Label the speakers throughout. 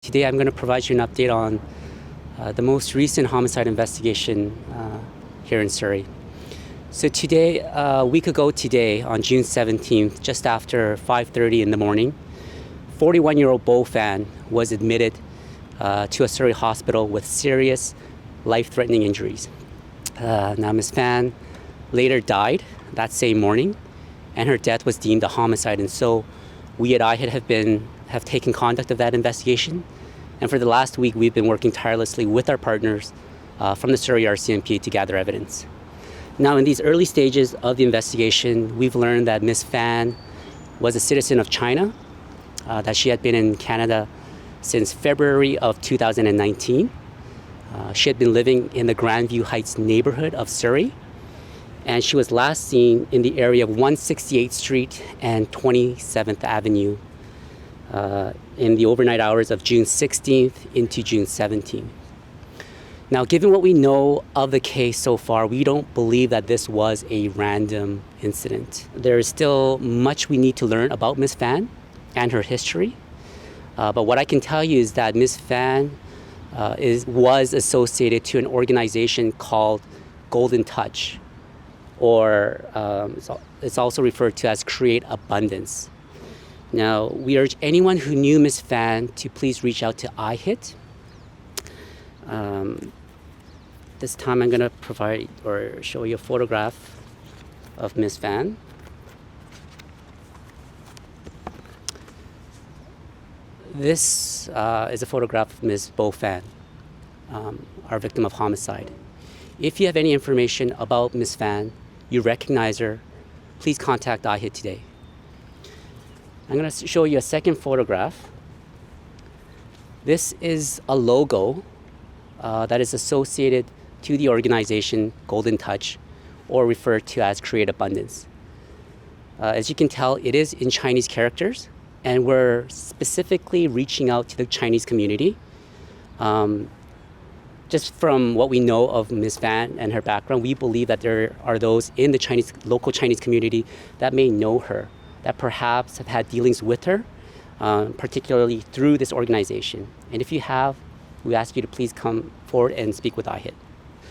Speaker 1: Today I'm going to provide you an update on the most recent homicide investigation here in Surrey. So today, a week ago today, on June 17th, just after 5:30 in the morning, 41-year-old Bo Fan was admitted to a Surrey hospital with serious life-threatening injuries. Now Ms. Fan later died that same morning, and her death was deemed a homicide, and so we at IHIT have taken conduct of that investigation. And for the last week, we've been working tirelessly with our partners from the Surrey RCMP to gather evidence. Now, in these early stages of the investigation, we've learned that Ms. Fan was a citizen of China, that she had been in Canada since February of 2019. She had been living in the Grandview Heights neighborhood of Surrey, and she was last seen in the area of 168th Street and 27th Avenue in the overnight hours of June 16th into June 17th. Now, given what we know of the case so far, we don't believe that this was a random incident. There is still much we need to learn about Ms. Fan and her history. But what I can tell you is that Ms. Fan was associated to an organization called Golden Touch, or it's also referred to as Create Abundance. Now, we urge anyone who knew Ms. Fan to please reach out to IHIT. This time I'm going to provide or show you a photograph of Ms. Fan. This is a photograph of Ms. Bo Fan, our victim of homicide. If you have any information about Ms. Fan, you recognize her, please contact IHIT today. I'm going to show you a second photograph. This is a logo that is associated to the organization Golden Touch, or referred to as Create Abundance. As you can tell, it is in Chinese characters, and we're specifically reaching out to the Chinese community. Just from what we know of Ms. Fan and her background, we believe that there are those in the local Chinese community that may know her, that perhaps have had dealings with her, particularly through this organization. And if you have, we ask you to please come forward and speak with IHIT.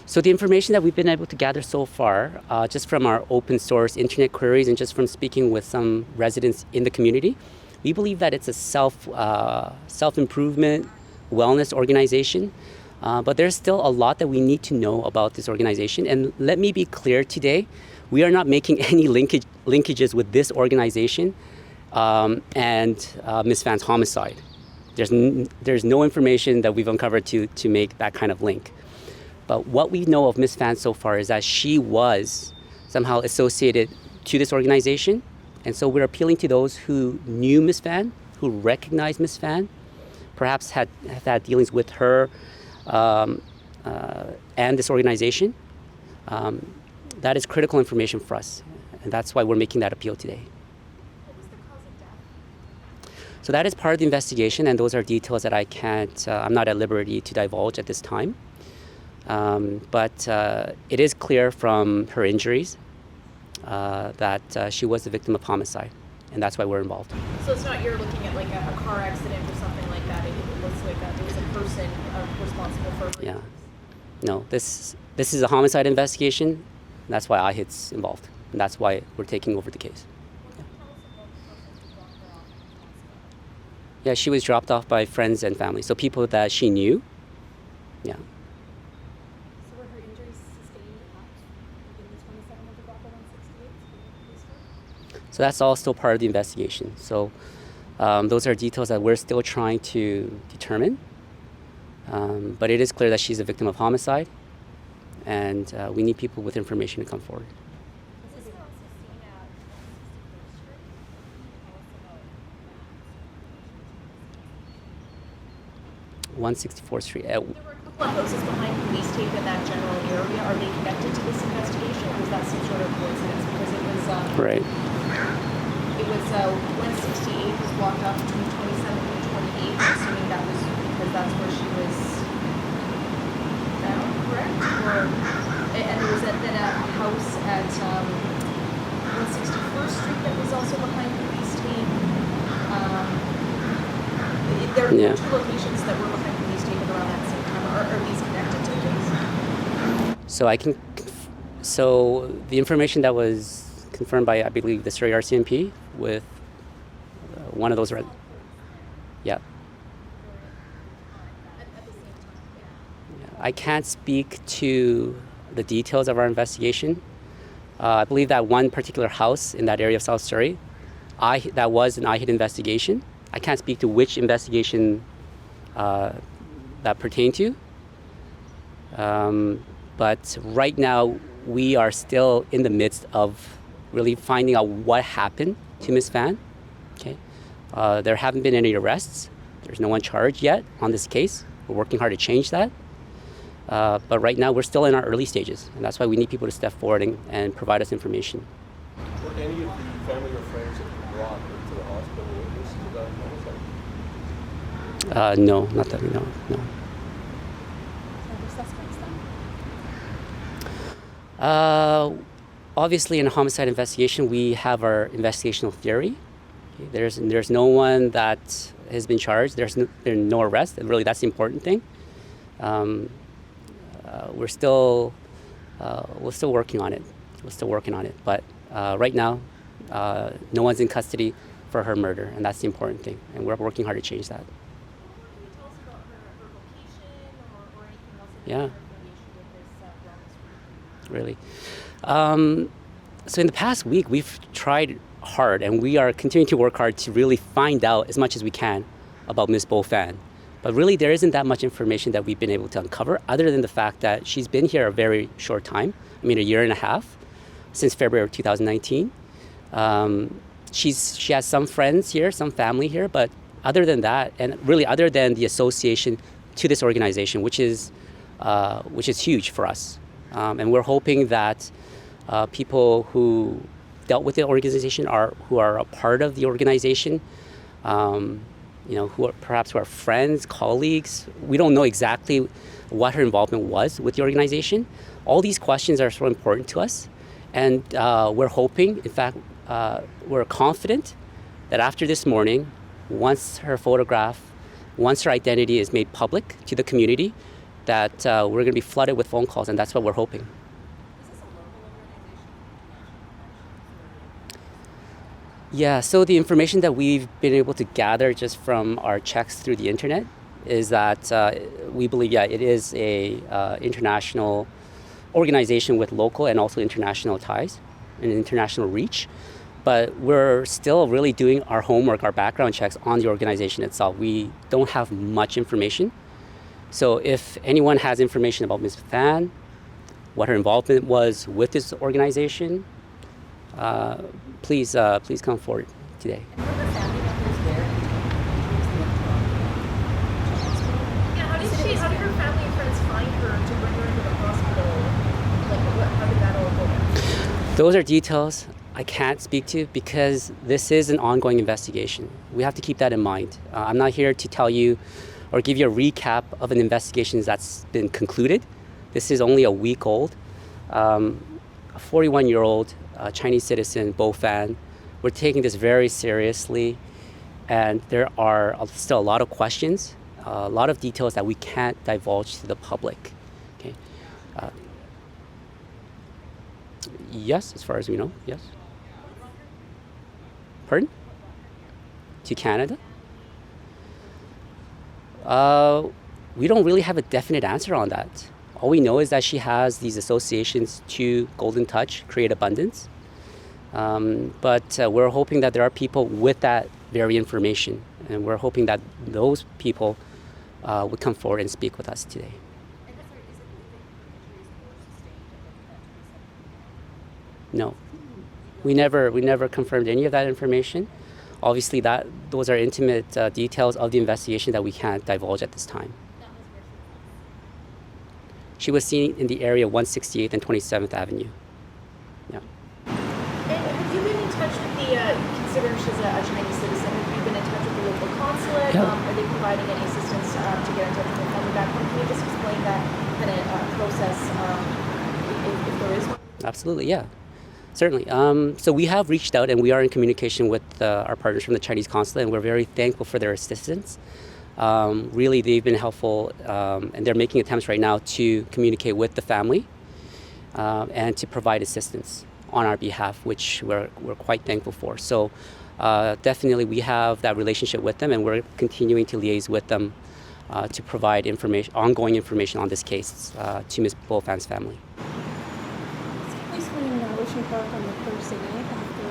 Speaker 1: So the information that we've been able to gather so far, just from our open source internet queries and just from speaking with some residents in the community, we believe that it's a self-improvement wellness organization. But there's still a lot that we need to know about this organization. And let me be clear today, we are not making any linkages with this organization and Ms. Fan's homicide. There's no information that we've uncovered to make that kind of link. But what we know of Ms. Fan so far is that she was somehow associated to this organization. And so we're appealing to those who knew Ms. Fan, who recognized Ms. Fan, perhaps have had dealings with her and this organization. That is critical information for us, and that's why we're making that appeal today.
Speaker 2: What was the cause of death?
Speaker 1: So that is part of the investigation, and those are details that I'm not at liberty to divulge at this time. But it is clear from her injuries that she was the victim of homicide, and that's why we're involved.
Speaker 2: So it's not you're looking at like a car accident or something like that. It looks like there was a person responsible for.
Speaker 1: Yeah. No, this is a homicide investigation. That's why IHIT's involved, and that's why we're taking over the case. Yeah, she was dropped off by friends and family, so people that she knew. Yeah.
Speaker 2: So were her injuries sustained in the 27th of the Block 168?
Speaker 1: So that's all still part of the investigation. So those are details that we're still trying to determine. But it is clear that she's a victim of homicide, and we need people with information to come forward.
Speaker 2: Was this also seen at
Speaker 1: 164th Street.
Speaker 2: There were a couple of houses behind police tape in that general area. Are they connected to this investigation, or was that some sort of coincidence? Because it was
Speaker 1: Right.
Speaker 2: It was 168 was blocked off between 27th and 28th. Assuming that was because that's where she was found, correct? And there was then a house at 161st Street that was also behind police tape. there were
Speaker 1: Yeah.
Speaker 2: 2 locations that were behind police taken around that same time. Are these connected to the case?
Speaker 1: So the information that was confirmed by, I believe, the Surrey RCMP with one of those yeah. I can't speak to the details of our investigation. I believe that one particular house in that area of South Surrey, that was an IHIT investigation. I can't speak to which investigation that pertained to. But right now, we are still in the midst of really finding out what happened to Ms. Fan. Okay, there haven't been any arrests. There's no one charged yet on this case. We're working hard to change that. But right now, we're still in our early stages, and that's why we need people to step forward and provide us information.
Speaker 3: Were any of the family or friends that you brought into the hospital witness to that homicide?
Speaker 1: No, not that we know. No. Obviously, in a homicide investigation, we have our investigational theory. Okay, there's no one that has been charged. There's no arrest. And really, that's the important thing. We're still working on it. But right now, no one's in custody for her murder, and that's the important thing. And we're working hard to change that.
Speaker 2: Can you tell us about her location or anything else?
Speaker 1: Yeah.
Speaker 2: With this
Speaker 1: Really. So in the past week, we've tried hard, and we are continuing to work hard to really find out as much as we can about Ms. Bo Fan. But really, there isn't that much information that we've been able to uncover, other than the fact that she's been here a very short time. I mean, a year and a half, since February of 2019. She has some friends here, some family here, but other than that, and really other than the association to this organization, which is huge for us. And we're hoping that people who dealt with the organization who are a part of the organization, who are friends, colleagues. We don't know exactly what her involvement was with the organization. All these questions are so important to us, and we're hoping, in fact, we're confident that after this morning, once her identity is made public to the community, that we're going to be flooded with phone calls, and that's what we're hoping.
Speaker 2: Is this a local organization?
Speaker 1: Yeah, so the information that we've been able to gather just from our checks through the internet is that we believe, it is a international organization with local and also international ties and international reach. But we're still really doing our homework, our background checks on the organization itself. We don't have much information. So if anyone has information about Ms. Fan, what her involvement was with this organization, please come forward today.
Speaker 2: And were her family members there at the time? How did her family and friends find her to bring her into the hospital? How did that all go down?
Speaker 1: Those are details I can't speak to because this is an ongoing investigation. We have to keep that in mind. I'm not here to tell you or give you a recap of an investigation that's been concluded. This is only a week old. A 41-year-old Chinese citizen, Bo Fan. We're taking this very seriously, and there are still a lot of questions, a lot of details that we can't divulge to the public. Okay. Yes, as far as we know, yes. Pardon? To Canada? We don't really have a definite answer on that. All we know is that she has these associations to Golden Touch, Create Abundance. But we're hoping that there are people with that very information, and we're hoping that those people would come forward and speak with us today. No, we never confirmed any of that information. Obviously, those are intimate details of the investigation that we can't divulge at this time. She was seen in the area of 168th and 27th Avenue. Yeah.
Speaker 2: And have you been in touch with considering she's a Chinese citizen, have you been in touch with the local consulate?
Speaker 1: Yeah.
Speaker 2: Are they providing any assistance to get in touch with her family back home? Can you just explain that kind of process, if there is one?
Speaker 1: Absolutely, yeah. Certainly. So we have reached out and we are in communication with our partners from the Chinese consulate, and we're very thankful for their assistance. Really, they've been helpful, and they're making attempts right now to communicate with the family and to provide assistance on our behalf, which we're quite thankful for. So definitely we have that relationship with them, and we're continuing to liaise with them to provide ongoing information on this case to Ms. Bofan's family.
Speaker 4: Police were in Ocean Park on the Thursday night after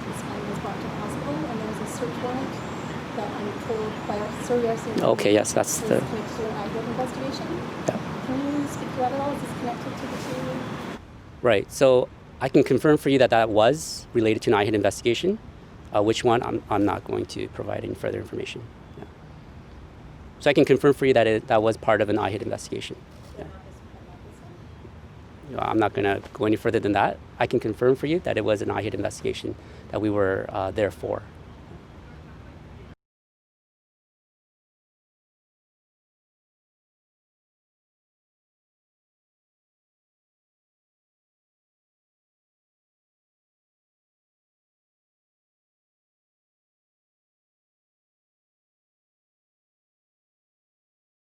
Speaker 4: his family was brought to the hospital, and there was a search warrant that I'm told by Surrey RC.
Speaker 1: Okay, yes, that's
Speaker 4: is
Speaker 1: the.
Speaker 4: connected to an IHID investigation.
Speaker 1: Yeah.
Speaker 4: Can you speak to that at all? Is this connected to the two?
Speaker 1: Right. So I can confirm for you that that was related to an IHID investigation. Which one? I'm not going to provide any further information. Yeah. So I can confirm for you that that was part of an IHID investigation. Yeah. No, I'm not going to go any further than that. I can confirm for you that it was an IHID investigation that we were there for.